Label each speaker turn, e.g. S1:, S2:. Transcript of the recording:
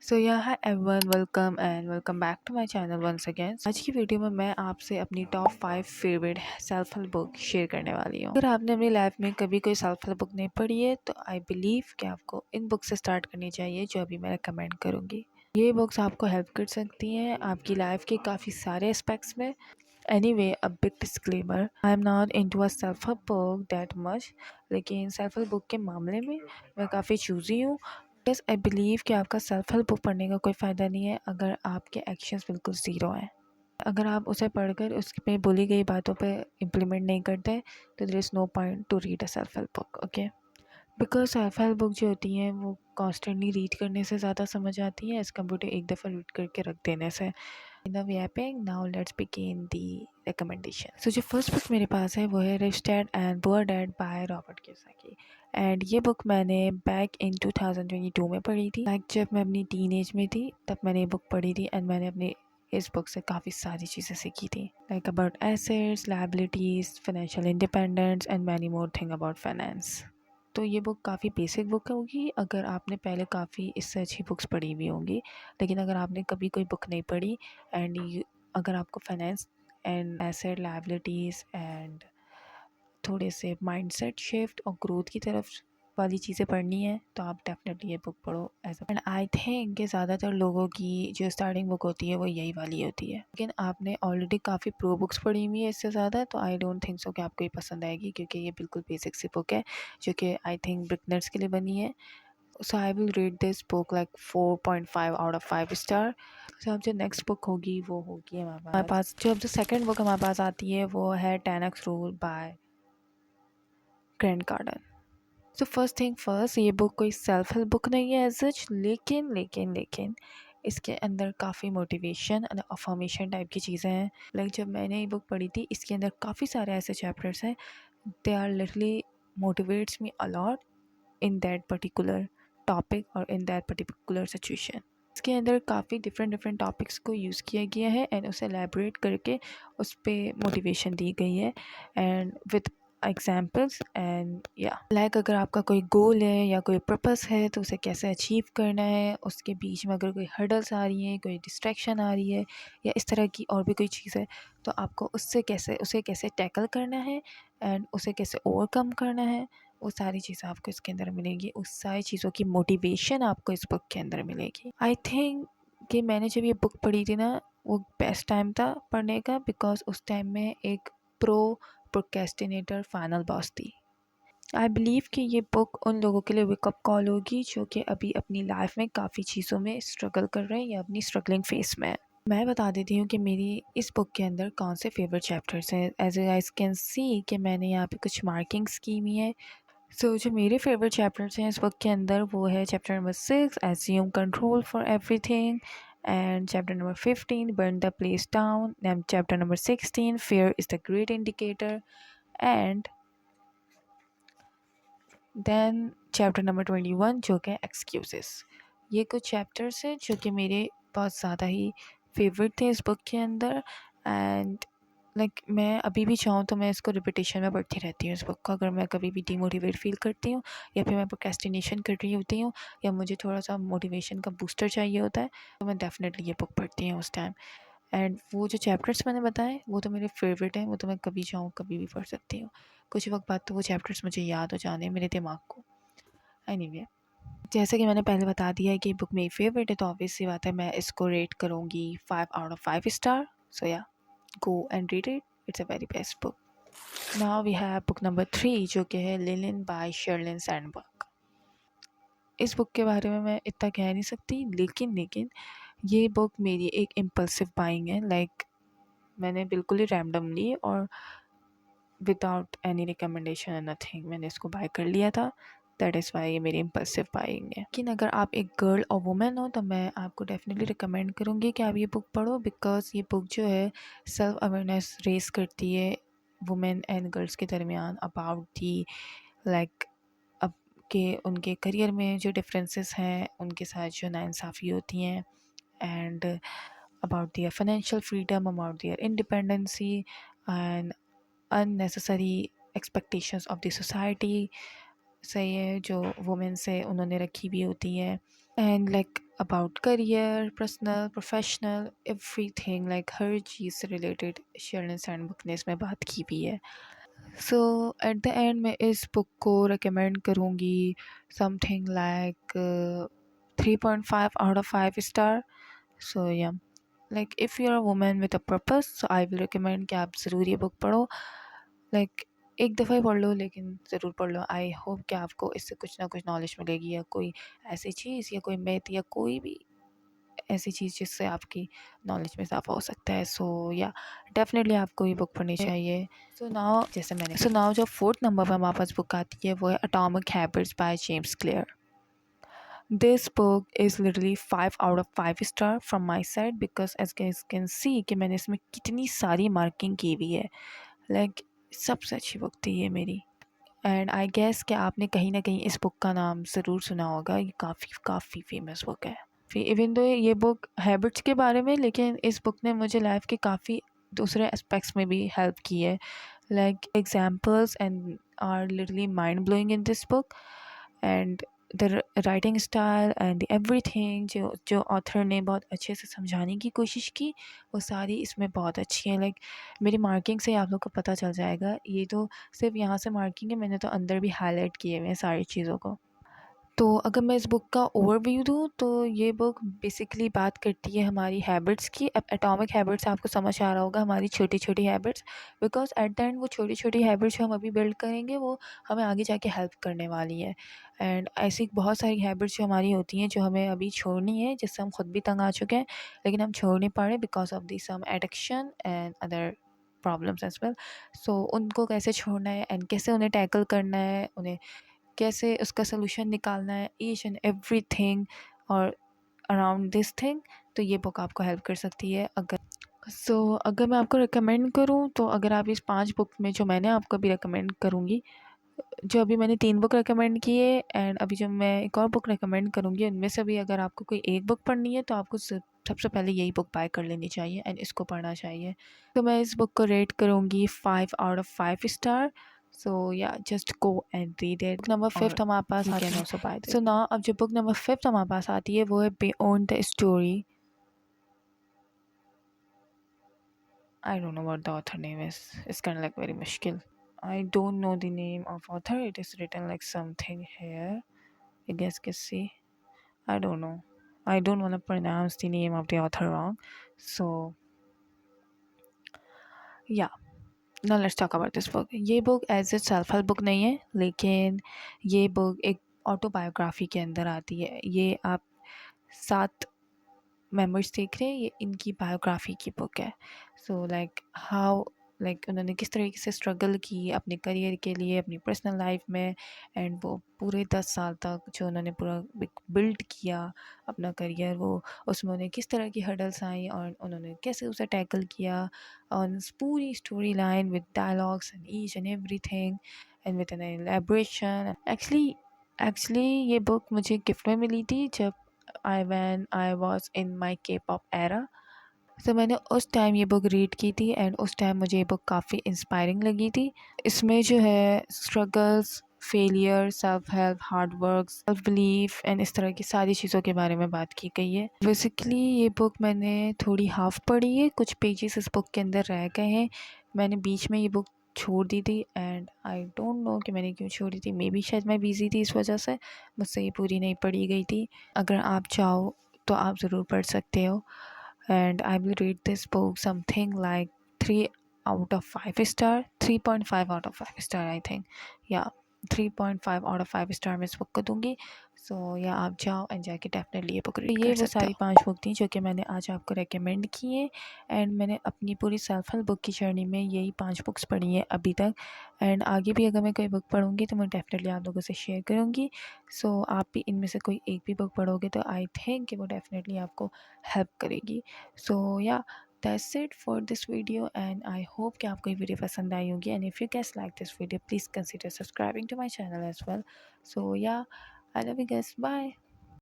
S1: So ya hi everyone, welcome back to my channel once again. आज की video में मैं आपसे अपनी top 5 favourite self help book share करने वाली हूँ। अगर आपने अपनी लाइफ में कभी कोई सेल्फ हेल्प बुक नहीं पढ़ी है तो आई बिलीव कि आपको इन बुक से स्टार्ट करनी चाहिए, जो अभी मैं रिकमेंड करूँगी। ये बुक्स आपको हेल्प कर सकती हैं आपकी लाइफ के काफ़ी सारे एस्पेक्ट्स में। Anyway, a big disclaimer, I am not into a self-help book that much, लेकिन सेल्फ हेल्प बुक के मामले में मैं काफ़ी चूज़ी हूँ। बस आई बिलीव कि आपका सेल्फ हेल्प बुक पढ़ने का कोई फ़ायदा नहीं है अगर आपके एक्शंस बिल्कुल ज़ीरो हैं। अगर आप उसे पढ़कर उसमें बोली गई बातों पे इम्प्लीमेंट नहीं करते तो there is no point to read a self help book, okay. Because self help book जो होती हैं वो कॉन्स्टेंटली रीड करने से ज़्यादा समझ आती है एज़ कम्पेयर टू एक दफ़ा रीड करके रख देने से। Enough yapping, now let's begin the recommendation. So जो फर्स्ट बुक मेरे पास है वो है rich dad and poor dad by Robert Kiyosaki. And ये बुक मैंने बैक इन 2022 में पढ़ी थी। लाइक जब मैं अपनी टीन एज में थी तब मैंने ये बुक पढ़ी थी एंड मैंने अपनी इस बुक से काफ़ी सारी चीज़ें सीखी थी, like about assets, liabilities, financial independence and many more thing about finance. तो ये बुक काफ़ी बेसिक बुक होगी अगर आपने पहले काफ़ी इससे अच्छी बुक्स पढ़ी हुई होंगी। लेकिन अगर आपने कभी कोई बुक नहीं पढ़ी एंड अगर आपको finance and asset liabilities and थोड़े से माइंडसेट शिफ्ट और ग्रोथ की तरफ वाली चीज़ें पढ़नी है तो आप डेफिनेटली ये बुक पढ़ो एज एंड आई थिंक कि ज़्यादातर लोगों की जो स्टार्टिंग बुक होती है वो यही वाली होती है। लेकिन आपने ऑलरेडी काफ़ी प्रो बुक्स पढ़ी हुई है इससे ज़्यादा, तो आई डोंट थिंक सो कि आपको ये पसंद आएगी, क्योंकि ये बिल्कुल बेसिक सी बुक है जो कि आई थिंक बिगनर्स के लिए बनी है। So I will rate this book like 4.5 out of 5 star. So अब जो नेक्स्ट बुक होगी वो होगी हमारे पास जो अब जो सेकेंड बुक हमारे पास आती है वो है 10x रूल बाय ग्रैंड कार्डन। सो फर्स्ट थिंग फर्स्ट, ये बुक कोई सेल्फ हेल्प बुक नहीं है एज सच, लेकिन इसके अंदर काफ़ी मोटिवेशन एंड अफर्मेशन टाइप की चीज़ें हैं। लाइक जब मैंने ये बुक पढ़ी थी इसके अंदर काफ़ी सारे ऐसे चैप्टर्स हैं, they are literally motivates me a lot in that particular topic और इन दैट पर्टिकुलर सिचुएशन। इसके अंदर काफ़ी डिफरेंट टॉपिक्स को यूज़ किया गया है एंड उसे एलेबरेट करके उस पर मोटिवेशन दी गई है एंड विद एग्जाम्पल्स एंड या लाइक अगर आपका कोई गोल है या कोई पर्पस है तो उसे कैसे अचीव करना है, उसके बीच में अगर कोई हर्डल्स आ रही हैं, कोई डिस्ट्रैक्शन आ रही है या इस तरह की और भी कोई चीज़ है तो आपको उसे कैसे टैकल करना है एंड उसे कैसे ओवरकम करना है, वो सारी चीज़ें आपको इसके अंदर मिलेंगी। उस सारी चीज़ों की मोटिवेशन आपको इस बुक के अंदर मिलेगी। आई थिंक कि मैंने जब ये बुक पढ़ी थी ना वो बेस्ट टाइम था पढ़ने का, बिकॉज उस टाइम में एक प्रोक्रेस्टिनेटर फाइनल बॉस थी। आई बिलीव कि ये बुक उन लोगों के लिए वेकअप कॉल होगी जो कि अभी अपनी लाइफ में काफ़ी चीज़ों में स्ट्रगल कर रहे हैं या अपनी स्ट्रगलिंग फेस में है। मैं बता देती हूँ कि मेरी इस बुक के अंदर कौन से फेवरेट चैप्टर्स हैं। As you guys can see कि मैंने यहाँ पे कुछ मार्किंग्स की हुई है। सो जो मेरे फेवरेट चैप्टर्स हैं इस बुक के अंदर वो है chapter number 6 assume control for everything, and chapter number 15 burn the place down, and chapter number 16 fear is the great indicator, and then chapter number 21 जो कि एक्सक्यूजेस। ये कुछ चैप्टर्स हैं जो कि मेरे बहुत ज़्यादा ही फेवरेट थे इस बुक के अंदर एंड लाइक मैं अभी भी चाहूँ तो मैं इसको रिपीटेशन में पढ़ती रहती हूँ इस बुक को। अगर मैं कभी भी डीमोटिवेट फील करती हूँ या फिर मैं प्रोक्रेस्टिनेशन कर रही होती हूँ या मुझे थोड़ा सा मोटिवेशन का बूस्टर चाहिए होता है तो मैं डेफिनेटली ये बुक पढ़ती हूँ उस टाइम। एंड वो जो चैप्टर्स मैंने बताए वो तो मेरे फेवरेट हैं, वो तो मैं कभी चाहूँ कभी भी पढ़ सकती हूँ। कुछ वक्त बाद तो वो चैप्टर्स मुझे याद हो जाने मेरे दिमाग को। एनीवे, जैसे कि मैंने पहले बता दिया है कि बुक मेरी फेवरेट है तो ऑब्वियस सी बात है मैं इसको रेट करूँगी 5 out of 5 star. So ya go and read it, it's a very best book. Now we have book number 3 जो कि है लिलिन बाय शर्लिन सैंडबर्ग। इस बुक के बारे में मैं इतना कह नहीं सकती, लेकिन ये बुक मेरी एक इम्पल्सिव बाइंग है। लाइक मैंने बिल्कुल ही रैंडमली और without any recommendation and nothing मैंने इसको बाय कर लिया था। दैट इज़ वाई ये मेरी इम्पल्सिव बाइंग है। लेकिन अगर आप एक गर्ल और वुमेन हो तो मैं आपको डेफिनेटली रिकमेंड करूँगी कि आप ये बुक पढ़ो, बिकॉज ये बुक जो है सेल्फ अवेयरनेस रेस करती है वुमेन एंड गर्ल्स के दरमियान अबाउट दी लाइक अब के उनके करियर में जो डिफरेंसेस हैं, उनके साथ जो नाइंसाफ़ी होती हैं, and about their financial freedom, about their independency and unnecessary expectations of the society, सही है, जो वुमेन से उन्होंने रखी भी होती है। And like about career, personal, professional, everything, like हर चीज़ से रिलेटेड शेरन सैंड बुक ने इसमें बात की भी है। सो एट द एंड मैं इस बुक को रिकमेंड करूँगी something like 3.5 out of 5 star. So yeah, like if you are a woman with a purpose, so I will recommend कि आप ज़रूर ये बुक पढ़ो। लाइक एक दफ़ा ही पढ़ लो, लेकिन ज़रूर पढ़ लो। आई होप कि आपको इससे कुछ ना कुछ नॉलेज मिलेगी, या कोई ऐसी चीज़ या कोई मिथ या कोई भी ऐसी चीज़ जिससे आपकी नॉलेज में इजाफा हो सकता है। सो या, डेफिनेटली आपको ये बुक पढ़नी चाहिए। सो नाउ जो फोर्थ नंबर पर हमारे पास बुक आती है वो है atomic habits by James Clear. This book is literally 5 out of 5 star from my side, because as can see कि मैंने इसमें कितनी सारी मार्किंग की हुई है। लाइक सबसे अच्छी बुक थी ये मेरी। एंड आई गेस कि आपने कहीं ना कहीं इस बुक का नाम ज़रूर सुना होगा। ये काफ़ी काफ़ी फेमस बुक है। फिर इवन दो ये बुक हैबिट्स के बारे में, लेकिन इस बुक ने मुझे लाइफ के काफ़ी दूसरे एस्पेक्ट्स में भी हेल्प की है। Like examples and are literally mind blowing in this book, and the writing style and everything जो जो ऑथर ने बहुत अच्छे से समझाने की कोशिश की, वो सारी इसमें बहुत अच्छी है। लाइक मेरी मार्किंग से आप लोग को पता चल जाएगा, ये तो सिर्फ यहाँ से मार्किंग है, मैंने तो अंदर भी हाईलाइट किए हुए हैं सारी चीज़ों को। तो अगर मैं इस बुक का ओवरव्यू दूँ तो ये बुक बेसिकली बात करती है हमारी हैबिट्स की। अब एटॉमिक हैबिट्स आपको समझ आ रहा होगा, हमारी छोटी छोटी habits, because at the end वो छोटी छोटी हैबिट्स जो हम अभी बिल्ड करेंगे वो हमें आगे जाके हेल्प करने वाली है। एंड ऐसी बहुत सारी हैबिट्स जो हमारी होती हैं जो हमें अभी छोड़नी है, जिससे हम खुद भी तंग आ चुके हैं, लेकिन हम छोड़ नहीं पा रहे because of the some addiction and other problems as well. So उनको कैसे छोड़ना है एंड कैसे उन्हें टैकल करना है, उन्हें कैसे उसका सलूशन निकालना है, ईच एंड एवरीथिंग और अराउंड दिस थिंग, तो ये बुक आपको हेल्प कर सकती है। अगर मैं आपको रिकमेंड करूँ तो अगर आप इस 5 बुक में जो मैंने आपको अभी रिकमेंड करूँगी, जो अभी मैंने 3 बुक रिकमेंड की है एंड अभी जो मैं एक और बुक रिकमेंड करूँगी, उनमें से भी अगर आपको कोई एक बुक पढ़नी है तो आपको सबसे पहले यही बुक बाय कर लेनी चाहिए एंड इसको पढ़ना चाहिए। तो मैं इस बुक को रेट करूँगी 5 आउट ऑफ 5 स्टार। सो या, just go and read it. Number 5 हमारे पास आती है। सो ना, अब जो बुक नंबर 5 हमारे पास आती है वो है beyond the story. I don't know what the author name is. It's kind of like very mushkil. I don't know the name of author. It is written like something here. I guess can see. I don't know. I don't want to pronounce the name of the author wrong. So yeah. Now let's talk about this book. ये book as a self help book नहीं है, लेकिन ये book एक autobiography के अंदर आती है। ये आप 7 मेंबर्स देख रहे हैं, ये इनकी बायोग्राफी की बुक है। सो लाइक हाउ, लाइक उन्होंने किस तरीके से स्ट्रगल की अपने करियर के लिए, अपनी पर्सनल लाइफ में, एंड वो पूरे 10 साल तक जो उन्होंने पूरा बिल्ड किया अपना करियर, वो उसमें उन्हें किस तरह की हर्डल्स आई और उन्होंने कैसे उसे टैकल किया, ऑन पूरी story line with dialogues and each and everything and with an elaboration. Actually ये बुक मुझे गिफ्ट में मिली थी जब when I was in my K-pop era। तो मैंने उस टाइम ये बुक रीड की थी एंड उस टाइम मुझे ये बुक काफ़ी इंस्पायरिंग लगी थी। इसमें जो है struggles, failure, self help, hard work, self belief and इस तरह की सारी चीज़ों के बारे में बात की गई है। बेसिकली ये बुक मैंने थोड़ी हाफ पढ़ी है, कुछ पेजेस इस बुक के अंदर रह गए हैं। मैंने बीच में ये बुक छोड़ दी थी एंड आई डोंट नो कि मैंने क्यों छोड़ी थी। मे बी शायद मैं बिज़ी थी, इस वजह से मुझसे ये पूरी नहीं पढ़ी गई थी। अगर आप चाहो तो आप ज़रूर पढ़ सकते हो। And I will rate this book something like 3 out of 5 star, 3.5 out of 5 star I think, या 3.5 आउट ऑफ 5 स्टार मैं इस बुक को दूंगी। सो या, आप जाओ एंड जाके डेफिनेटली ये बुक रीड कर सकते हो। ये वो सारी 5 बुक थी जो कि मैंने आज आपको रेकमेंड की है, एंड मैंने अपनी पूरी सेल्फ हेल्प बुक की जर्नी में यही 5 बुक्स पढ़ी हैं अभी तक। एंड आगे भी अगर मैं कोई बुक पढ़ूंगी तो मैं डेफिनेटली आप लोगों से शेयर करूंगी। सो आप भी इनमें से कोई एक भी बुक पढ़ोगे तो आई थिंक कि वो डेफिनेटली आपको हेल्प करेगी। सो या, that's it for this video and I hope कि आपको ये वीडियो पसंद आई होगी। And if you guys like this video, please consider subscribing to my channel as well. So yeah, I love you guys, bye.